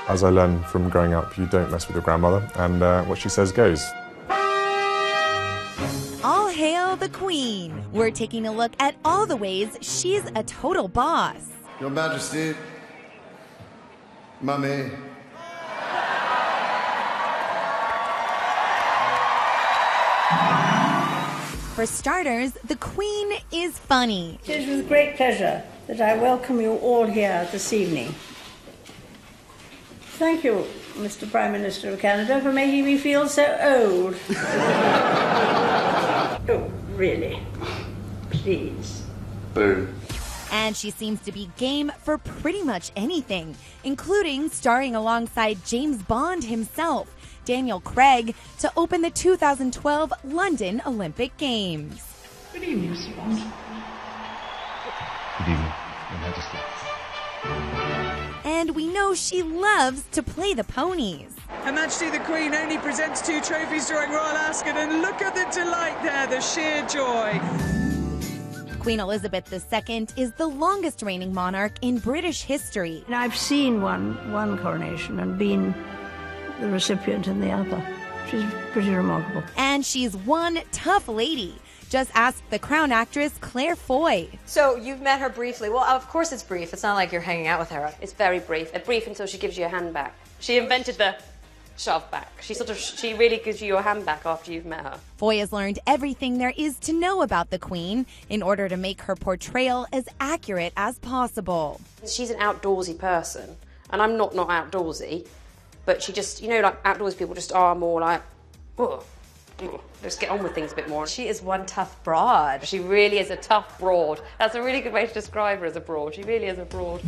As I learned from growing up, you don't mess with your grandmother, and what she says goes. All hail the Queen. We're taking a look at all the ways she's a total boss. Your Majesty, Mummy. For starters, the Queen is funny. It is with great pleasure that I welcome you all here this evening. Thank you, Mr. Prime Minister of Canada, for making me feel so old. Oh, really? Please. Boom. And she seems to be game for pretty much anything, including starring alongside James Bond himself, Daniel Craig, to open the 2012 London Olympic Games. Good evening, Mr. Bond. Good evening, Your Majesty. And we know she loves to play the ponies. Her Majesty the Queen only presents 2 trophies during Royal Ascot, and look at the delight there, the sheer joy. Queen Elizabeth II is the longest reigning monarch in British history. And I've seen one coronation and been the recipient in the other. She's pretty remarkable. And she's one tough lady. Just ask the Crown actress Claire Foy. So you've met her briefly. Well, of course it's brief. It's not like you're hanging out with her. It's very brief. Brief until she gives you a hand back. She invented the shove back. She really gives you your hand back after you've met her. Foy has learned everything there is to know about the Queen in order to make her portrayal as accurate as possible. She's an outdoorsy person, and I'm not outdoorsy, but she just, like outdoors people just are more like, oh, just get on with things a bit more. She is one tough broad. She really is a tough broad. That's a really good way to describe her, as a broad. She really is a broad.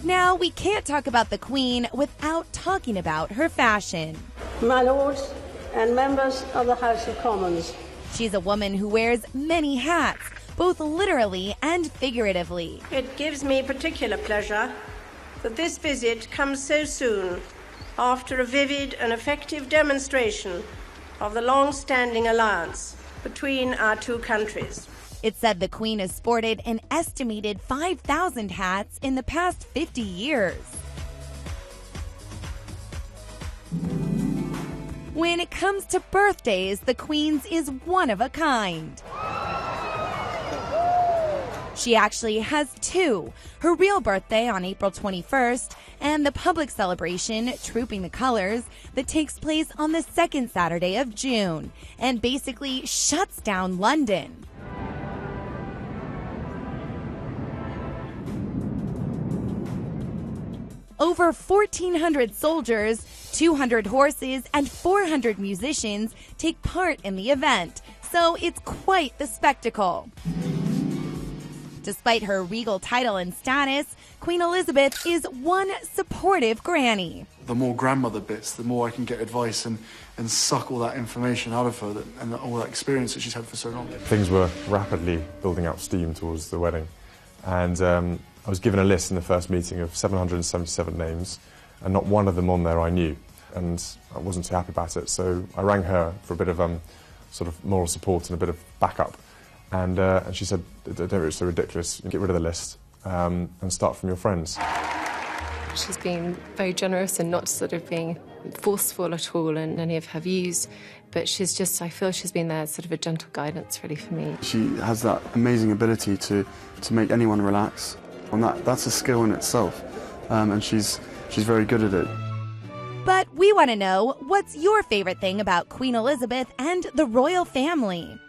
Now, we can't talk about the Queen without talking about her fashion. My lords and members of the House of Commons. She's a woman who wears many hats, both literally and figuratively. It gives me particular pleasure that this visit comes so soon after a vivid and effective demonstration of the long-standing alliance between our two countries. It's said the Queen has sported an estimated 5,000 hats in the past 50 years. When it comes to birthdays, the Queen's is one of a kind. She actually has 2, her real birthday on April 21st and the public celebration, Trooping the Colors, that takes place on the 2nd Saturday of June and basically shuts down London. Over 1,400 soldiers, 200 horses, and 400 musicians take part in the event, so it's quite the spectacle. Despite her regal title and status, Queen Elizabeth is one supportive granny. The more grandmother bits, the more I can get advice and suck all that information out of her and all that experience that she's had for so long. Things were rapidly building up steam towards the wedding, and I was given a list in the first meeting of 777 names, and not one of them on there I knew, and I wasn't too happy about it, so I rang her for a bit of sort of moral support and a bit of backup. And she said, don't be so ridiculous, get rid of the list and start from your friends. She's been very generous and not sort of being forceful at all in any of her views, but I feel she's been there sort of a gentle guidance really for me. She has that amazing ability to make anyone relax, and that's a skill in itself, and she's very good at it. But we want to know, what's your favorite thing about Queen Elizabeth and the royal family?